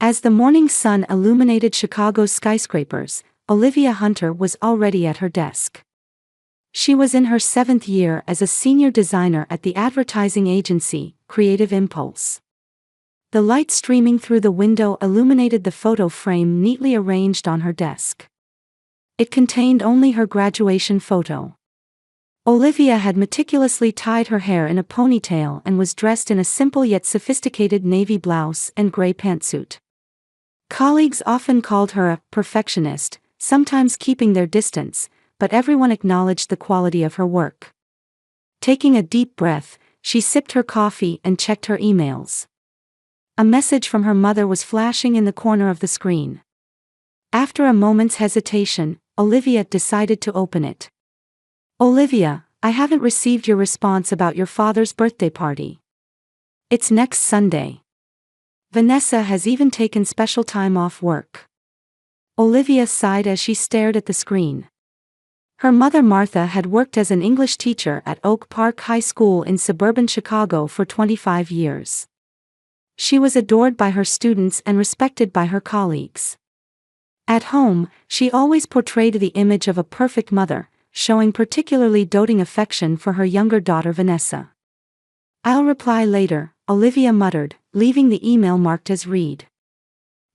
As the morning sun illuminated Chicago's skyscrapers, Olivia Hunter was already at her desk. She was in her 7th year as a senior designer at the advertising agency, Creative Impulse. The light streaming through the window illuminated the photo frame neatly arranged on her desk. It contained only her graduation photo. Olivia had meticulously tied her hair in a ponytail and was dressed in a simple yet sophisticated navy blouse and gray pantsuit. Colleagues often called her a perfectionist, sometimes keeping their distance, but everyone acknowledged the quality of her work. Taking a deep breath, she sipped her coffee and checked her emails. A message from her mother was flashing in the corner of the screen. After a moment's hesitation, Olivia decided to open it. "Olivia, I haven't received your response about your father's birthday party. It's next Sunday. Vanessa has even taken special time off work." Olivia sighed as she stared at the screen. Her mother Martha had worked as an English teacher at Oak Park High School in suburban Chicago for 25 years. She was adored by her students and respected by her colleagues. At home, she always portrayed the image of a perfect mother, showing particularly doting affection for her younger daughter Vanessa. "I'll reply later," Olivia muttered, leaving the email marked as read.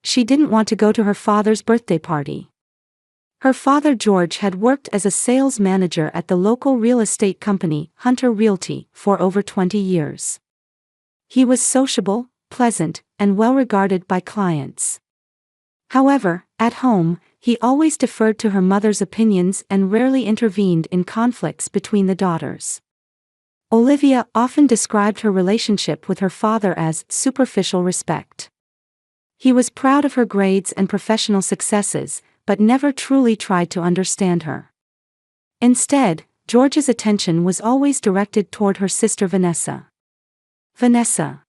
She didn't want to go to her father's birthday party. Her father George had worked as a sales manager at the local real estate company, Hunter Realty, for over 20 years. He was sociable, pleasant, and well regarded by clients. However, at home, he always deferred to her mother's opinions and rarely intervened in conflicts between the daughters. Olivia often described her relationship with her father as superficial respect. He was proud of her grades and professional successes, but never truly tried to understand her. Instead, George's attention was always directed toward her sister Vanessa. Vanessa.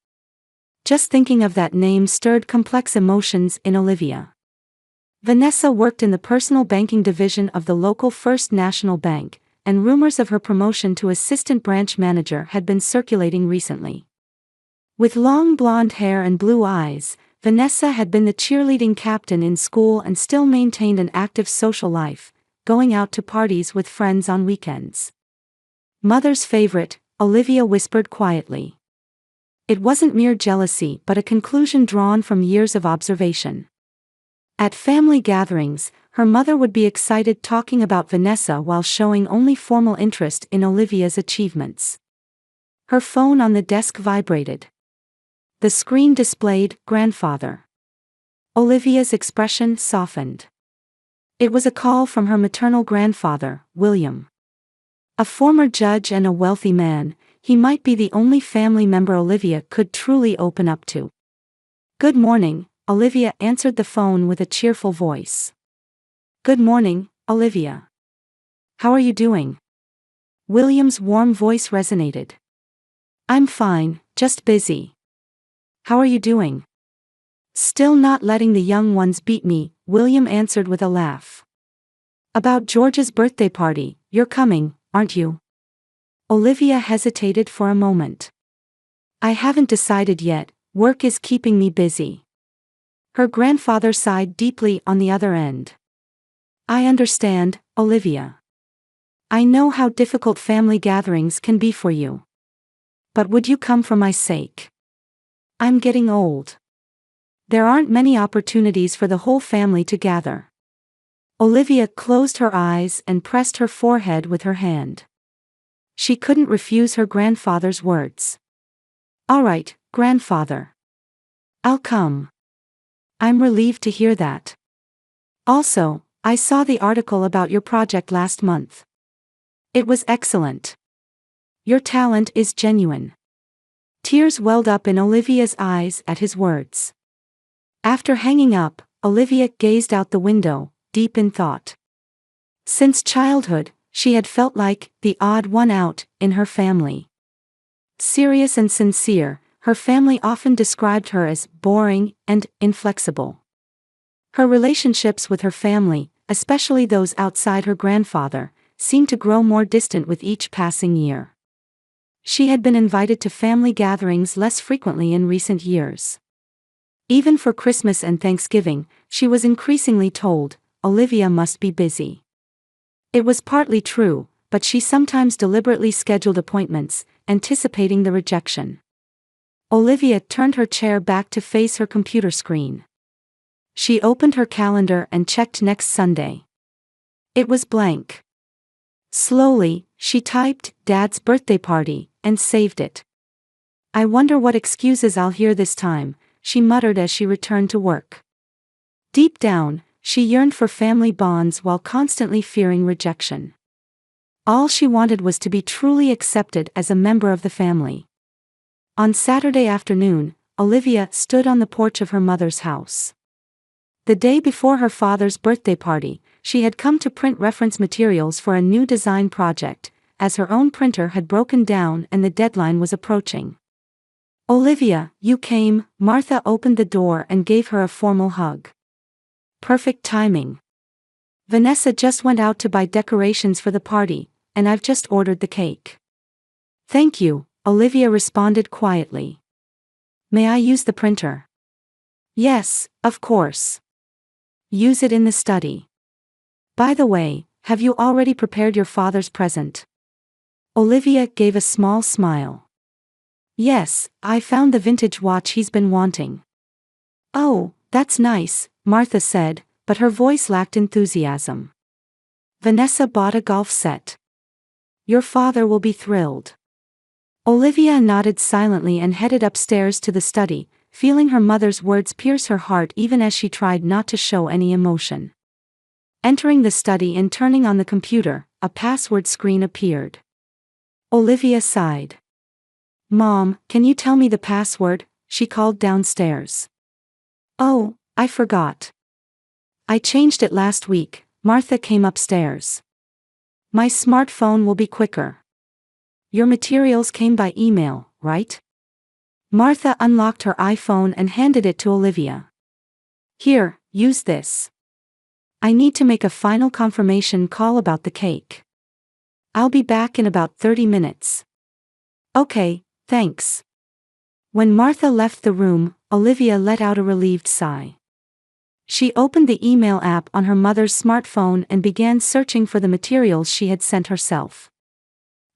Just thinking of that name stirred complex emotions in Olivia. Vanessa worked in the personal banking division of the local First National Bank, and rumors of her promotion to assistant branch manager had been circulating recently. With long blonde hair and blue eyes, Vanessa had been the cheerleading captain in school and still maintained an active social life, going out to parties with friends on weekends. "Mother's favorite," Olivia whispered quietly. It wasn't mere jealousy but a conclusion drawn from years of observation. At family gatherings, her mother would be excited talking about Vanessa while showing only formal interest in Olivia's achievements. Her phone on the desk vibrated. The screen displayed "Grandfather." Olivia's expression softened. It was a call from her maternal grandfather, William. A former judge and a wealthy man, he might be the only family member Olivia could truly open up to. "Good morning," Olivia answered the phone with a cheerful voice. "Good morning, Olivia. How are you doing?" William's warm voice resonated. "I'm fine, just busy. How are you doing?" "Still not letting the young ones beat me," William answered with a laugh. "About George's birthday party, you're coming, aren't you?" Olivia hesitated for a moment. "I haven't decided yet, work is keeping me busy." Her grandfather sighed deeply on the other end. "I understand, Olivia. I know how difficult family gatherings can be for you. But would you come for my sake? I'm getting old. There aren't many opportunities for the whole family to gather." Olivia closed her eyes and pressed her forehead with her hand. She couldn't refuse her grandfather's words. "All right, grandfather. I'll come. I'm relieved to hear that. Also, I saw the article about your project last month. It was excellent. Your talent is genuine." Tears welled up in Olivia's eyes at his words. After hanging up, Olivia gazed out the window, deep in thought. Since childhood, she had felt like the odd one out in her family. Serious and sincere, her family often described her as boring and inflexible. Her relationships with her family, especially those outside her grandfather, seemed to grow more distant with each passing year. She had been invited to family gatherings less frequently in recent years. Even for Christmas and Thanksgiving, she was increasingly told, Olivia must be busy. It was partly true, but she sometimes deliberately scheduled appointments, anticipating the rejection. Olivia turned her chair back to face her computer screen. She opened her calendar and checked next Sunday. It was blank. Slowly, she typed, Dad's birthday party, and saved it. I wonder what excuses I'll hear this time, she muttered as she returned to work. Deep down, she yearned for family bonds while constantly fearing rejection. All she wanted was to be truly accepted as a member of the family. On Saturday afternoon, Olivia stood on the porch of her mother's house. The day before her father's birthday party, she had come to print reference materials for a new design project, as her own printer had broken down and the deadline was approaching. Olivia, you came. Martha opened the door and gave her a formal hug. Perfect timing. Vanessa just went out to buy decorations for the party, and I've just ordered the cake. Thank you, Olivia responded quietly. May I use the printer? Yes, of course. Use it in the study. By the way, have you already prepared your father's present? Olivia gave a small smile. Yes, I found the vintage watch he's been wanting. Oh, that's nice, Martha said, but her voice lacked enthusiasm. Vanessa bought a golf set. Your father will be thrilled. Olivia nodded silently and headed upstairs to the study, feeling her mother's words pierce her heart even as she tried not to show any emotion. Entering the study and turning on the computer, a password screen appeared. Olivia sighed. Mom, can you tell me the password? She called downstairs. Oh, I forgot. I changed it last week. Martha came upstairs. My smartphone will be quicker. Your materials came by email, right? Martha unlocked her iPhone and handed it to Olivia. Here, use this. I need to make a final confirmation call about the cake. I'll be back in about 30 minutes. Okay, thanks. When Martha left the room, Olivia let out a relieved sigh. She opened the email app on her mother's smartphone and began searching for the materials she had sent herself.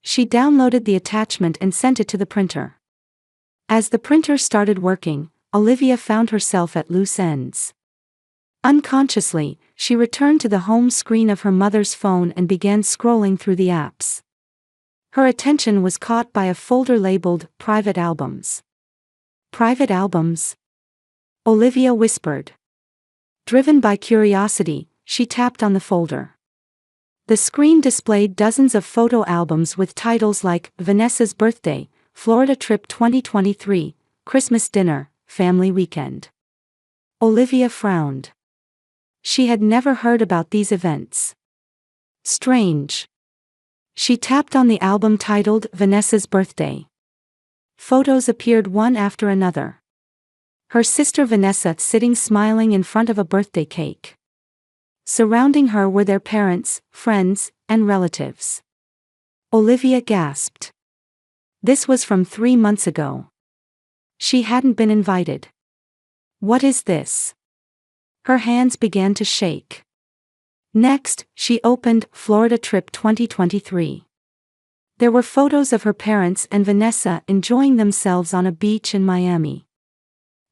She downloaded the attachment and sent it to the printer. As the printer started working, Olivia found herself at loose ends. Unconsciously, she returned to the home screen of her mother's phone and began scrolling through the apps. Her attention was caught by a folder labeled Private Albums. Private albums? Olivia whispered. Driven by curiosity, she tapped on the folder. The screen displayed dozens of photo albums with titles like Vanessa's Birthday, Florida Trip 2023, Christmas Dinner, Family Weekend. Olivia frowned. She had never heard about these events. Strange. She tapped on the album titled Vanessa's Birthday. Photos appeared one after another. Her sister Vanessa sitting smiling in front of a birthday cake. Surrounding her were their parents, friends, and relatives. Olivia gasped. This was from 3 months ago. She hadn't been invited. What is this? Her hands began to shake. Next, she opened Florida Trip 2023. There were photos of her parents and Vanessa enjoying themselves on a beach in Miami.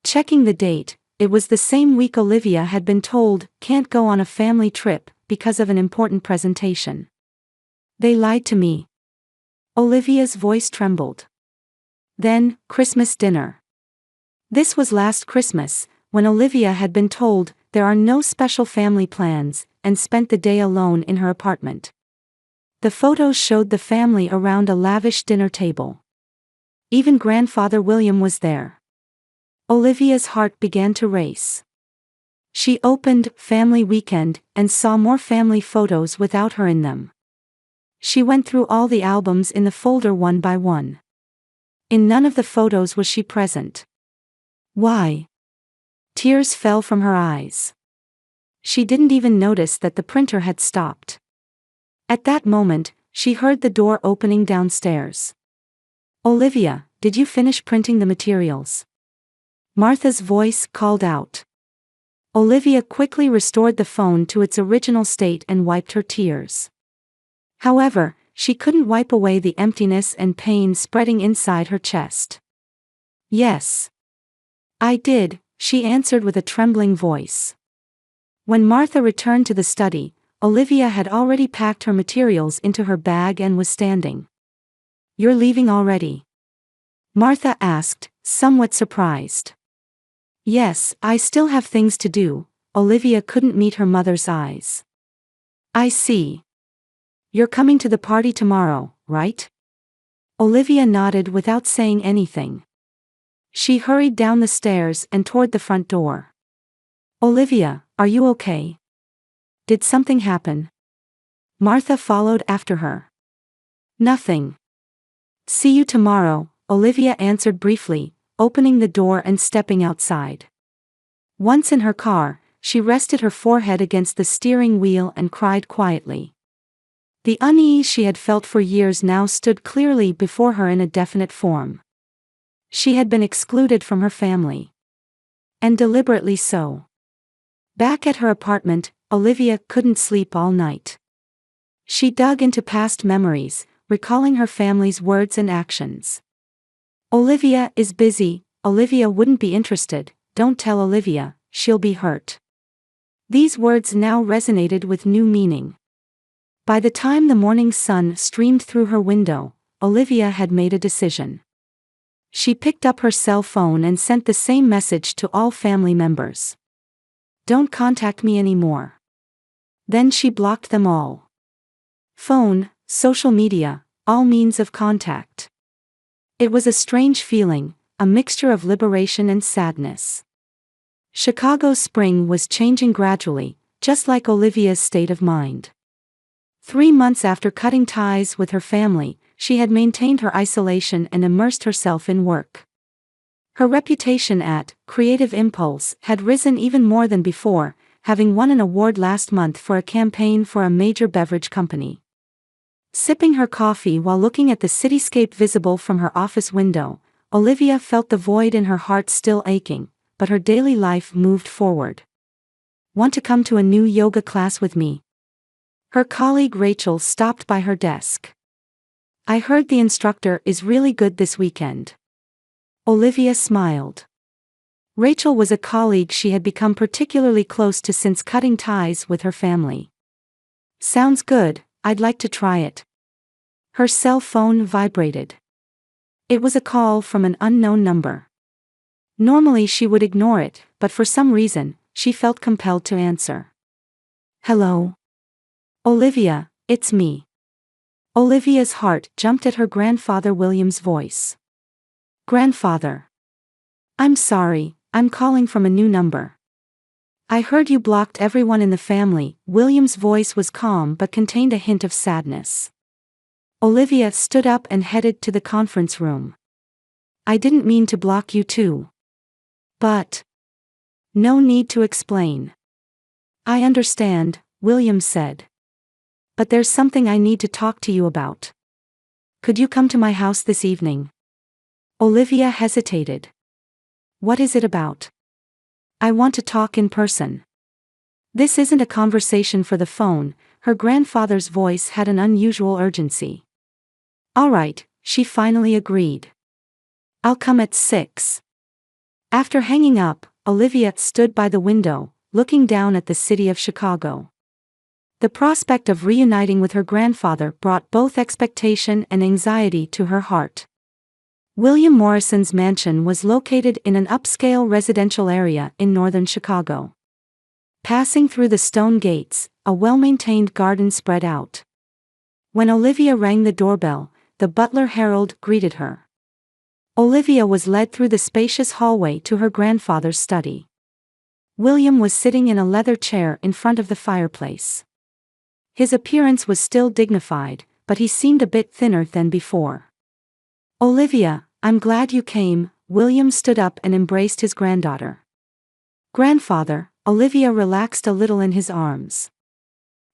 Checking the date, it was the same week Olivia had been told can't go on a family trip because of an important presentation. They lied to me. Olivia's voice trembled. Then, Christmas dinner. This was last Christmas, when Olivia had been told there are no special family plans, and spent the day alone in her apartment. The photos showed the family around a lavish dinner table. Even grandfather William was there. Olivia's heart began to race. She opened Family Weekend and saw more family photos without her in them. She went through all the albums in the folder one by one. In none of the photos was she present. Why? Tears fell from her eyes. She didn't even notice that the printer had stopped. At that moment, she heard the door opening downstairs. Olivia, did you finish printing the materials? Martha's voice called out. Olivia quickly restored the phone to its original state and wiped her tears. However, she couldn't wipe away the emptiness and pain spreading inside her chest. Yes. I did, she answered with a trembling voice. When Martha returned to the study, Olivia had already packed her materials into her bag and was standing. You're leaving already? Martha asked, somewhat surprised. Yes, I still have things to do. Olivia couldn't meet her mother's eyes. I see. You're coming to the party tomorrow, right? Olivia nodded without saying anything. She hurried down the stairs and toward the front door. Olivia, are you okay? Did something happen? Martha followed after her. Nothing. See you tomorrow, Olivia answered briefly, opening the door and stepping outside. Once in her car, she rested her forehead against the steering wheel and cried quietly. The unease she had felt for years now stood clearly before her in a definite form. She had been excluded from her family. And deliberately so. Back at her apartment, Olivia couldn't sleep all night. She dug into past memories, recalling her family's words and actions. Olivia is busy, Olivia wouldn't be interested, don't tell Olivia, she'll be hurt. These words now resonated with new meaning. By the time the morning sun streamed through her window, Olivia had made a decision. She picked up her cell phone and sent the same message to all family members. Don't contact me anymore. Then she blocked them all. Phone, social media, all means of contact. It was a strange feeling, a mixture of liberation and sadness. Chicago's spring was changing gradually, just like Olivia's state of mind. 3 months after cutting ties with her family, she had maintained her isolation and immersed herself in work. Her reputation at Creative Impulse had risen even more than before, having won an award last month for a campaign for a major beverage company. Sipping her coffee while looking at the cityscape visible from her office window, Olivia felt the void in her heart still aching, but her daily life moved forward. Want to come to a new yoga class with me? Her colleague Rachel stopped by her desk. I heard the instructor is really good this weekend. Olivia smiled. Rachel was a colleague she had become particularly close to since cutting ties with her family. Sounds good, I'd like to try it. Her cell phone vibrated. It was a call from an unknown number. Normally she would ignore it, but for some reason, she felt compelled to answer. Hello? Olivia, it's me. Olivia's heart jumped at her grandfather William's voice. Grandfather. I'm sorry, I'm calling from a new number. I heard you blocked everyone in the family. William's voice was calm but contained a hint of sadness. Olivia stood up and headed to the conference room. I didn't mean to block you too. But. No need to explain. I understand, William said. But there's something I need to talk to you about. Could you come to my house this evening? Olivia hesitated. What is it about? I want to talk in person. This isn't a conversation for the phone, her grandfather's voice had an unusual urgency. All right, she finally agreed. I'll come at 6. After hanging up, Olivia stood by the window, looking down at the city of Chicago. The prospect of reuniting with her grandfather brought both expectation and anxiety to her heart. William Morrison's mansion was located in an upscale residential area in northern Chicago. Passing through the stone gates, a well-maintained garden spread out. When Olivia rang the doorbell, the butler Harold greeted her. Olivia was led through the spacious hallway to her grandfather's study. William was sitting in a leather chair in front of the fireplace. His appearance was still dignified, but he seemed a bit thinner than before. Olivia, I'm glad you came. William stood up and embraced his granddaughter. Grandfather, Olivia relaxed a little in his arms.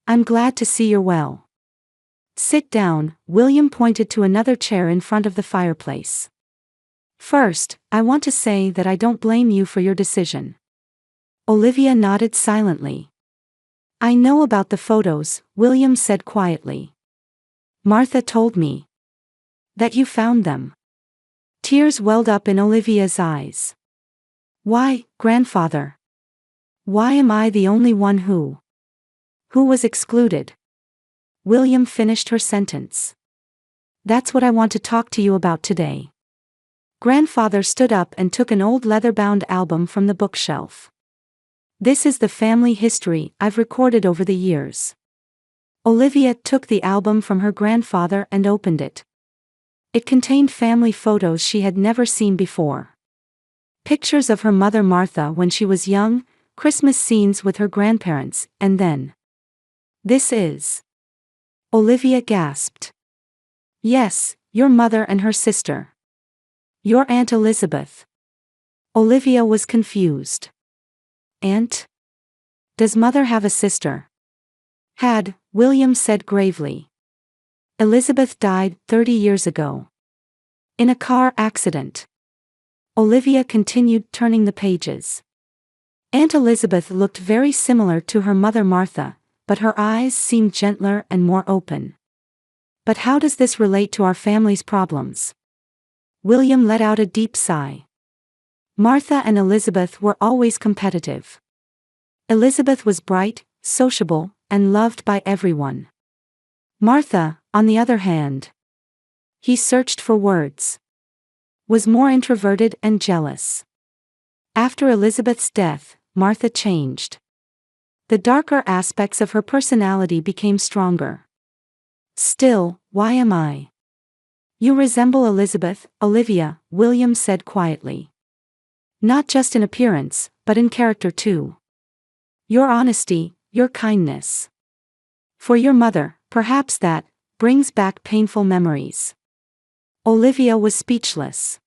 I'm glad to see you're well. Sit down, William pointed to another chair in front of the fireplace. First, I want to say that I don't blame you for your decision. Olivia nodded silently. I know about the photos, William said quietly. Martha told me that you found them. Tears welled up in Olivia's eyes. Why, grandfather? Why am I the only one who was excluded? William finished her sentence. That's what I want to talk to you about today. Grandfather stood up and took an old leather-bound album from the bookshelf. This is the family history I've recorded over the years. Olivia took the album from her grandfather and opened it. It contained family photos she had never seen before. Pictures of her mother Martha when she was young, Christmas scenes with her grandparents, and then. This is. Olivia gasped. Yes, your mother and her sister. Your Aunt Elizabeth. Olivia was confused. Aunt? Does mother have a sister? Had, William said gravely. Elizabeth died 30 years ago. In a car accident. Olivia continued turning the pages. Aunt Elizabeth looked very similar to her mother Martha, but her eyes seemed gentler and more open. But how does this relate to our family's problems? William let out a deep sigh. Martha and Elizabeth were always competitive. Elizabeth was bright, sociable, and loved by everyone. Martha, on the other hand, he searched for words, was more introverted and jealous. After Elizabeth's death, Martha changed. The darker aspects of her personality became stronger. Still, why am I? You resemble Elizabeth, Olivia, William said quietly. Not just in appearance, but in character too. Your honesty, your kindness. For your mother, perhaps that brings back painful memories. Olivia was speechless.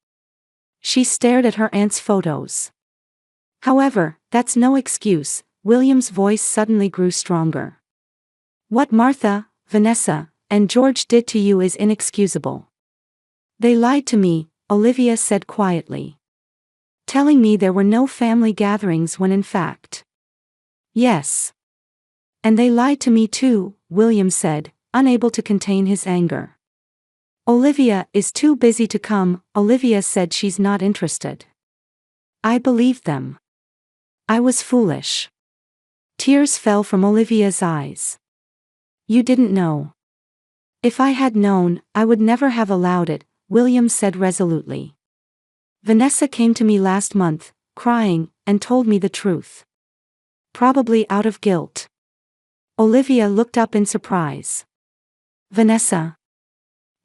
She stared at her aunt's photos. However, that's no excuse, William's voice suddenly grew stronger. What Martha, Vanessa, and George did to you is inexcusable. They lied to me, Olivia said quietly. Telling me there were no family gatherings when in fact. Yes. And they lied to me too, William said, unable to contain his anger. Olivia is too busy to come, Olivia said she's not interested. I believed them. I was foolish. Tears fell from Olivia's eyes. You didn't know. If I had known, I would never have allowed it, William said resolutely. Vanessa came to me last month, crying, and told me the truth. Probably out of guilt. Olivia looked up in surprise. Vanessa?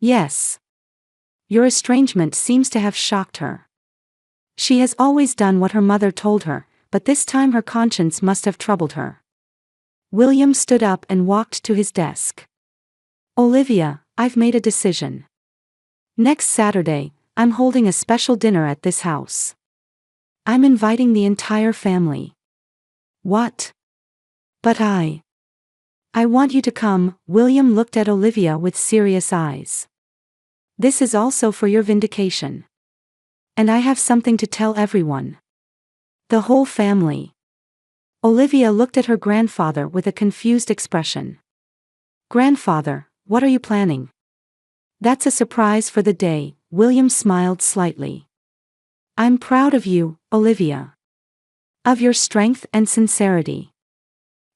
Yes. Your estrangement seems to have shocked her. She has always done what her mother told her, but this time her conscience must have troubled her. William stood up and walked to his desk. Olivia, I've made a decision. Next Saturday, I'm holding a special dinner at this house. I'm inviting the entire family. What? But I want you to come, William looked at Olivia with serious eyes. This is also for your vindication. And I have something to tell everyone. The whole family. Olivia looked at her grandfather with a confused expression. Grandfather, what are you planning? That's a surprise for the day, William smiled slightly. I'm proud of you, Olivia. Of your strength and sincerity.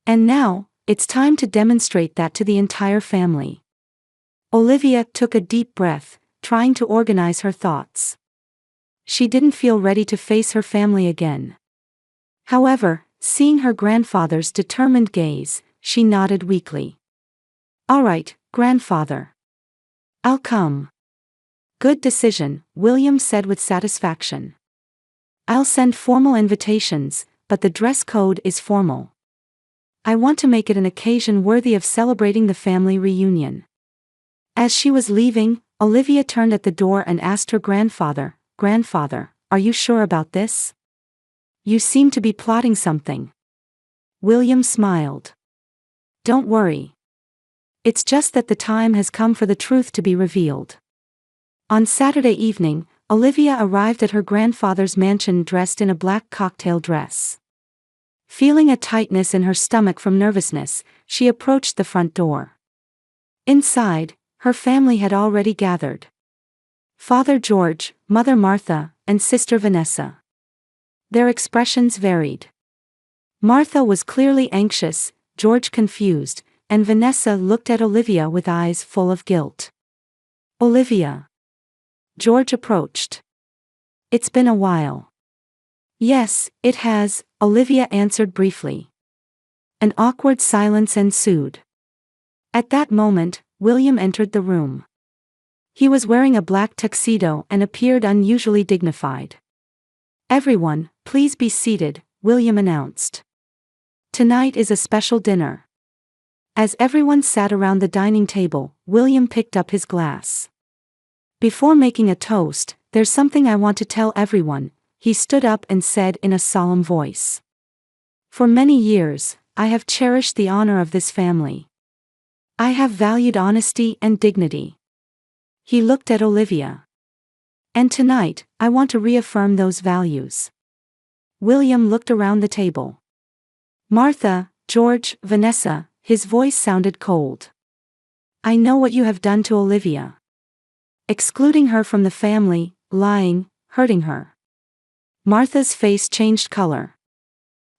And now, it's time to demonstrate that to the entire family. Olivia took a deep breath, trying to organize her thoughts. She didn't feel ready to face her family again. However, seeing her grandfather's determined gaze, she nodded weakly. All right, grandfather. I'll come. Good decision, William said with satisfaction. I'll send formal invitations, but the dress code is formal. I want to make it an occasion worthy of celebrating the family reunion. As she was leaving, Olivia turned at the door and asked her grandfather, Grandfather, are you sure about this? You seem to be plotting something. William smiled. Don't worry. It's just that the time has come for the truth to be revealed. On Saturday evening, Olivia arrived at her grandfather's mansion dressed in a black cocktail dress. Feeling a tightness in her stomach from nervousness, she approached the front door. Inside, her family had already gathered. Father George, Mother Martha, and Sister Vanessa. Their expressions varied. Martha was clearly anxious, George confused, and Vanessa looked at Olivia with eyes full of guilt. "Olivia." George approached. "It's been a while." "Yes, it has," Olivia answered briefly. An awkward silence ensued. At that moment, William entered the room. He was wearing a black tuxedo and appeared unusually dignified. "Everyone, please be seated," William announced. "Tonight is a special dinner." As everyone sat around the dining table, William picked up his glass. "Before making a toast, there's something I want to tell everyone," he stood up and said in a solemn voice. "For many years, I have cherished the honor of this family. I have valued honesty and dignity." He looked at Olivia. "And tonight, I want to reaffirm those values." William looked around the table. "Martha, George, Vanessa," his voice sounded cold. "I know what you have done to Olivia. Excluding her from the family, lying, hurting her." Martha's face changed color.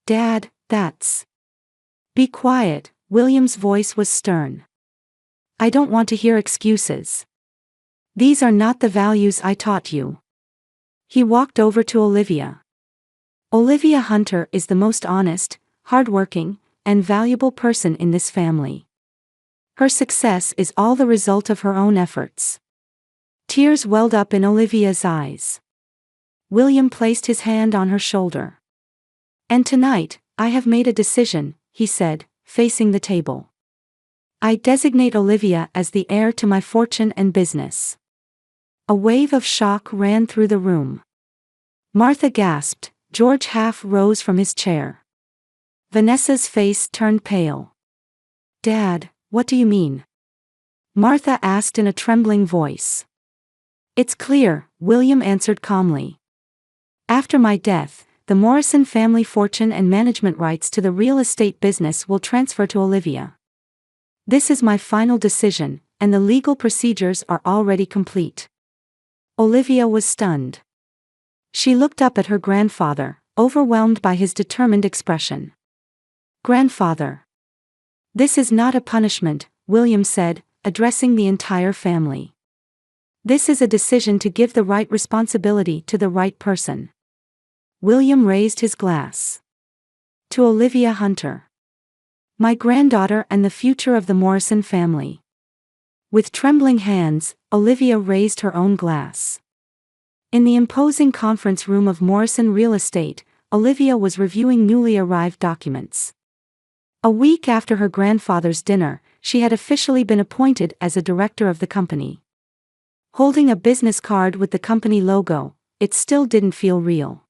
"Dad, that's..." "Be quiet," William's voice was stern. "I don't want to hear excuses. These are not the values I taught you." He walked over to Olivia. "Olivia Hunter is the most honest, hardworking, and valuable person in this family. Her success is all the result of her own efforts." Tears welled up in Olivia's eyes. William placed his hand on her shoulder. "And tonight, I have made a decision," he said, facing the table. "I designate Olivia as the heir to my fortune and business." A wave of shock ran through the room. Martha gasped, George half rose from his chair. Vanessa's face turned pale. "Dad, what do you mean?" Martha asked in a trembling voice. "It's clear," William answered calmly. "After my death, the Morrison family fortune and management rights to the real estate business will transfer to Olivia. This is my final decision, and the legal procedures are already complete." Olivia was stunned. She looked up at her grandfather, overwhelmed by his determined expression. "Grandfather." "This is not a punishment," William said, addressing the entire family. "This is a decision to give the right responsibility to the right person." William raised his glass. "To Olivia Hunter. My granddaughter and the future of the Morrison family." With trembling hands, Olivia raised her own glass. In the imposing conference room of Morrison Real Estate, Olivia was reviewing newly arrived documents. A week after her grandfather's dinner, she had officially been appointed as a director of the company. Holding a business card with the company logo, it still didn't feel real.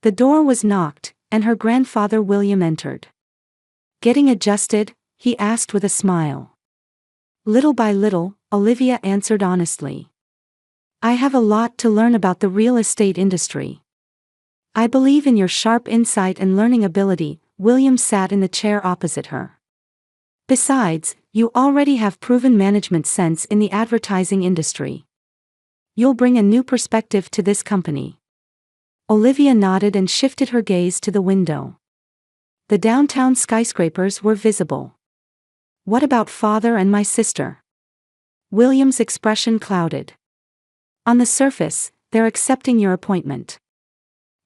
The door was knocked, and her grandfather William entered. "Getting adjusted?" he asked with a smile. "Little by little," Olivia answered honestly. "I have a lot to learn about the real estate industry." "I believe in your sharp insight and learning ability," William sat in the chair opposite her. "Besides, you already have proven management sense in the advertising industry. You'll bring a new perspective to this company." Olivia nodded and shifted her gaze to the window. The downtown skyscrapers were visible. "What about father and my sister?" William's expression clouded. "On the surface, they're accepting your appointment.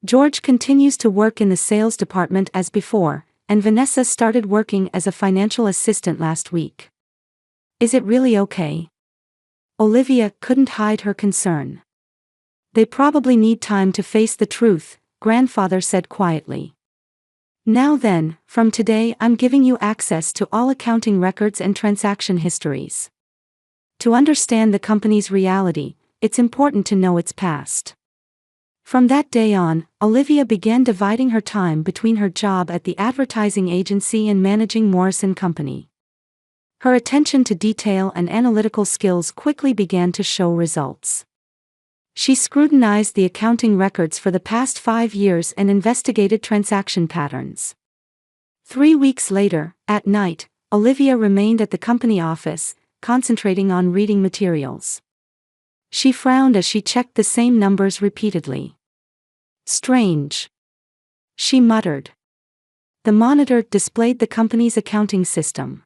George continues to work in the sales department as before, and Vanessa started working as a financial assistant last week. Is it really okay?" Olivia couldn't hide her concern. "They probably need time to face the truth," grandfather said quietly. "Now then, from today I'm giving you access to all accounting records and transaction histories. To understand the company's reality, it's important to know its past." From that day on, Olivia began dividing her time between her job at the advertising agency and managing Morrison Company. Her attention to detail and analytical skills quickly began to show results. She scrutinized the accounting records for the past 5 years and investigated transaction patterns. 3 weeks later, at night, Olivia remained at the company office, concentrating on reading materials. She frowned as she checked the same numbers repeatedly. Strange, she muttered. The monitor displayed the company's accounting system.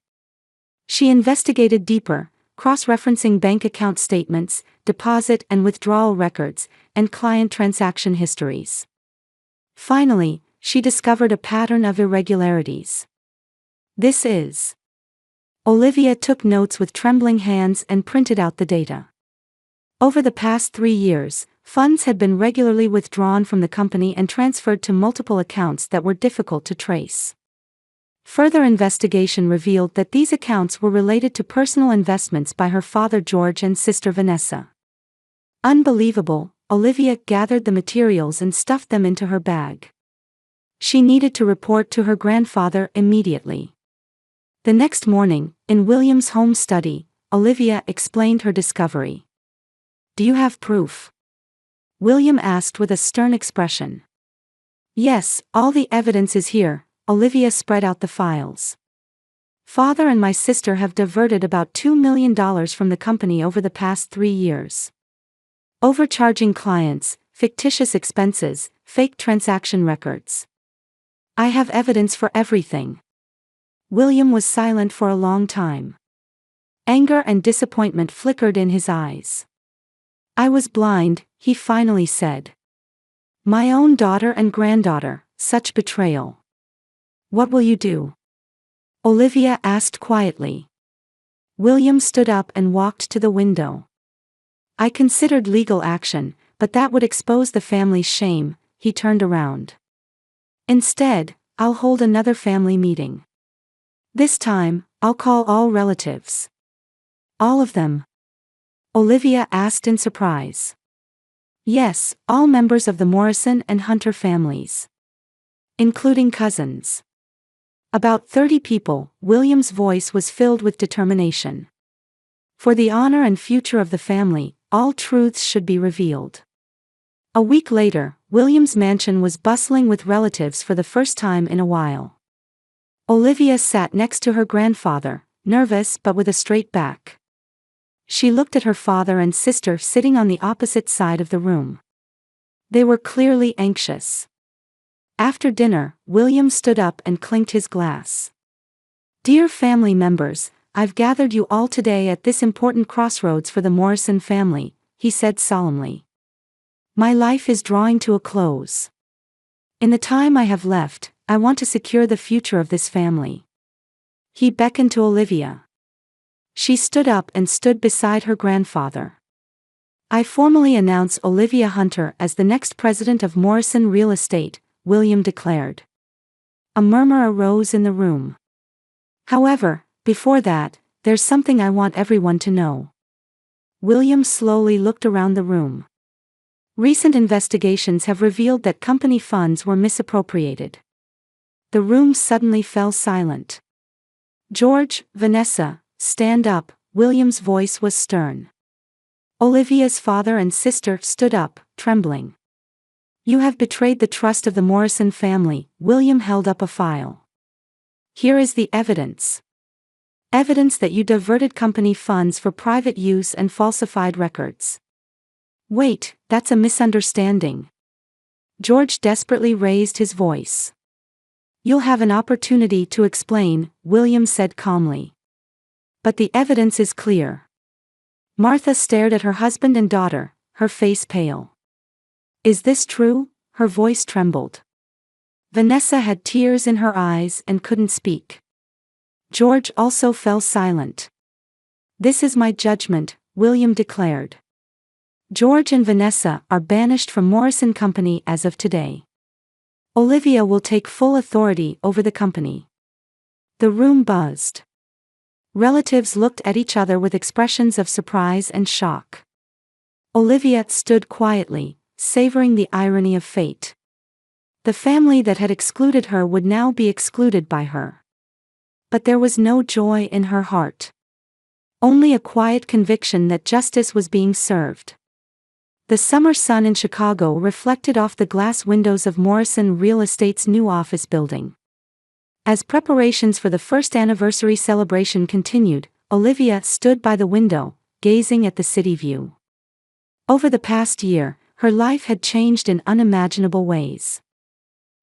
She investigated deeper, cross-referencing bank account statements, deposit and withdrawal records, and client transaction histories. Finally, she discovered a pattern of irregularities. This is. Olivia took notes with trembling hands and printed out the data. Over the past 3 years, funds had been regularly withdrawn from the company and transferred to multiple accounts that were difficult to trace. Further investigation revealed that these accounts were related to personal investments by her father George and sister Vanessa. Unbelievable, Olivia gathered the materials and stuffed them into her bag. She needed to report to her grandfather immediately. The next morning, in William's home study, Olivia explained her discovery. "Do you have proof?" William asked with a stern expression. "Yes, all the evidence is here." Olivia spread out the files. "Father and my sister have diverted about $2 million from the company over the past 3 years. Overcharging clients, fictitious expenses, fake transaction records. I have evidence for everything." William was silent for a long time. Anger and disappointment flickered in his eyes. "I was blind," he finally said. "My own daughter and granddaughter, such betrayal. What will you do?" Olivia asked quietly. William stood up and walked to the window. "I considered legal action, but that would expose the family's shame." He turned around. "Instead, I'll hold another family meeting. This time, I'll call all relatives." "All of them?" Olivia asked in surprise. "Yes, all members of the Morrison and Hunter families. Including cousins. About 30 people." William's voice was filled with determination. "For the honor and future of the family, all truths should be revealed." A week later, William's mansion was bustling with relatives for the first time in a while. Olivia sat next to her grandfather, nervous but with a straight back. She looked at her father and sister sitting on the opposite side of the room. They were clearly anxious. After dinner, William stood up and clinked his glass. "Dear family members, I've gathered you all today at this important crossroads for the Morrison family," he said solemnly. "My life is drawing to a close. In the time I have left, I want to secure the future of this family." He beckoned to Olivia. She stood up and stood beside her grandfather. "I formally announce Olivia Hunter as the next president of Morrison Real Estate," William declared. A murmur arose in the room. "However, before that, there's something I want everyone to know." William slowly looked around the room. "Recent investigations have revealed that company funds were misappropriated." The room suddenly fell silent. "George, Vanessa, stand up," William's voice was stern. Olivia's father and sister stood up, trembling. "You have betrayed the trust of the Morrison family." William held up a file. "Here is the evidence. Evidence that you diverted company funds for private use and falsified records." "Wait, that's a misunderstanding." George desperately raised his voice. "You'll have an opportunity to explain," William said calmly. "But the evidence is clear." Martha stared at her husband and daughter, her face pale. "Is this true?" Her voice trembled. Vanessa had tears in her eyes and couldn't speak. George also fell silent. "This is my judgment," William declared. "George and Vanessa are banished from Morrison Company as of today. Olivia will take full authority over the company." The room buzzed. Relatives looked at each other with expressions of surprise and shock. Olivia stood quietly, savoring the irony of fate. The family that had excluded her would now be excluded by her. But there was no joy in her heart. Only a quiet conviction that justice was being served. The summer sun in Chicago reflected off the glass windows of Morrison Real Estate's new office building. As preparations for the first anniversary celebration continued, Olivia stood by the window, gazing at the city view. Over the past year, her life had changed in unimaginable ways.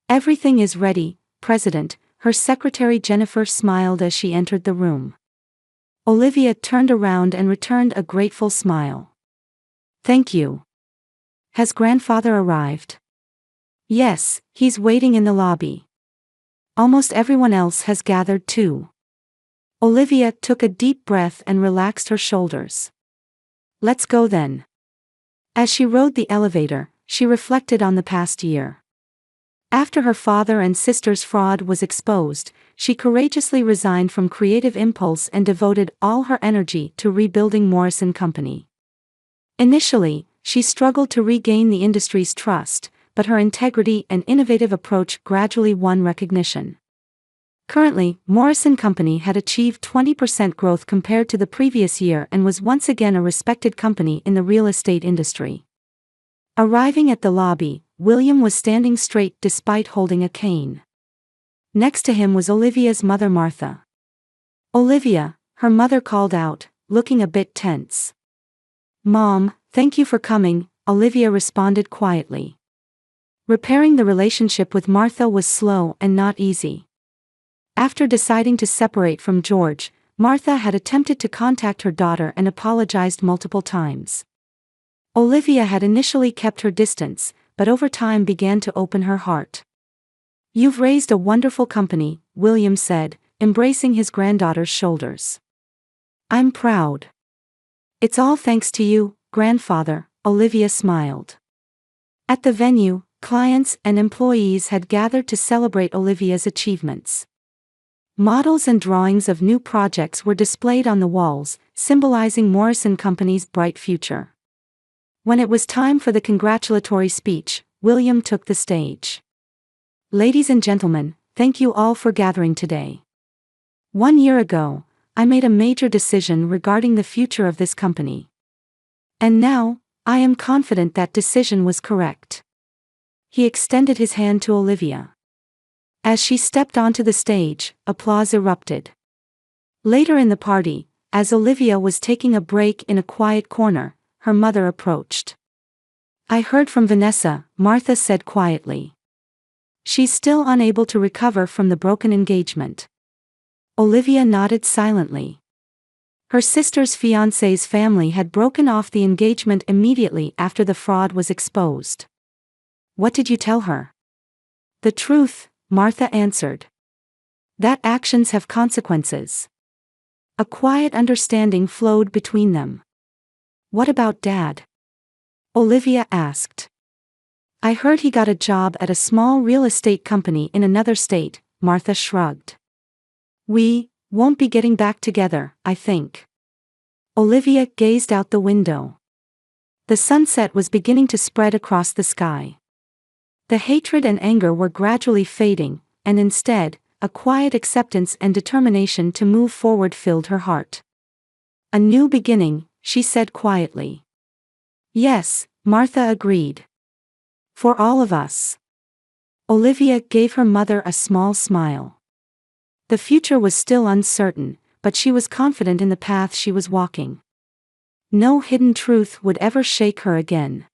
"Everything is ready, President," her secretary Jennifer smiled as she entered the room. Olivia turned around and returned a grateful smile. "Thank you. Has grandfather arrived?" "Yes, he's waiting in the lobby. Almost everyone else has gathered too." Olivia took a deep breath and relaxed her shoulders. "Let's go then." As she rode the elevator, she reflected on the past year. After her father and sister's fraud was exposed, she courageously resigned from creative impulse and devoted all her energy to rebuilding Morrison Company. Initially, she struggled to regain the industry's trust, but her integrity and innovative approach gradually won recognition. Currently, Morrison Company had achieved 20% growth compared to the previous year and was once again a respected company in the real estate industry. Arriving at the lobby, William was standing straight despite holding a cane. Next to him was Olivia's mother Martha. "Olivia," her mother called out, looking a bit tense. "Mom, thank you for coming," Olivia responded quietly. Repairing the relationship with Martha was slow and not easy. After deciding to separate from George, Martha had attempted to contact her daughter and apologized multiple times. Olivia had initially kept her distance, but over time began to open her heart. "You've raised a wonderful company," William said, embracing his granddaughter's shoulders. "I'm proud." "It's all thanks to you, grandfather," Olivia smiled. At the venue, clients and employees had gathered to celebrate Olivia's achievements. Models and drawings of new projects were displayed on the walls, symbolizing Morrison Company's bright future. When it was time for the congratulatory speech, William took the stage. "Ladies and gentlemen, thank you all for gathering today. 1 year ago, I made a major decision regarding the future of this company. And now, I am confident that decision was correct." He extended his hand to Olivia. As she stepped onto the stage, applause erupted. Later in the party, as Olivia was taking a break in a quiet corner, her mother approached. "I heard from Vanessa," Martha said quietly. "She's still unable to recover from the broken engagement." Olivia nodded silently. Her sister's fiancé's family had broken off the engagement immediately after the fraud was exposed. "What did you tell her?" "The truth," Martha answered. "That actions have consequences." A quiet understanding flowed between them. "What about Dad?" Olivia asked. "I heard he got a job at a small real estate company in another state," Martha shrugged. "We won't be getting back together, I think." Olivia gazed out the window. The sunset was beginning to spread across the sky. The hatred and anger were gradually fading, and instead, a quiet acceptance and determination to move forward filled her heart. "A new beginning," she said quietly. "Yes," Martha agreed. "For all of us." Olivia gave her mother a small smile. The future was still uncertain, but she was confident in the path she was walking. No hidden truth would ever shake her again.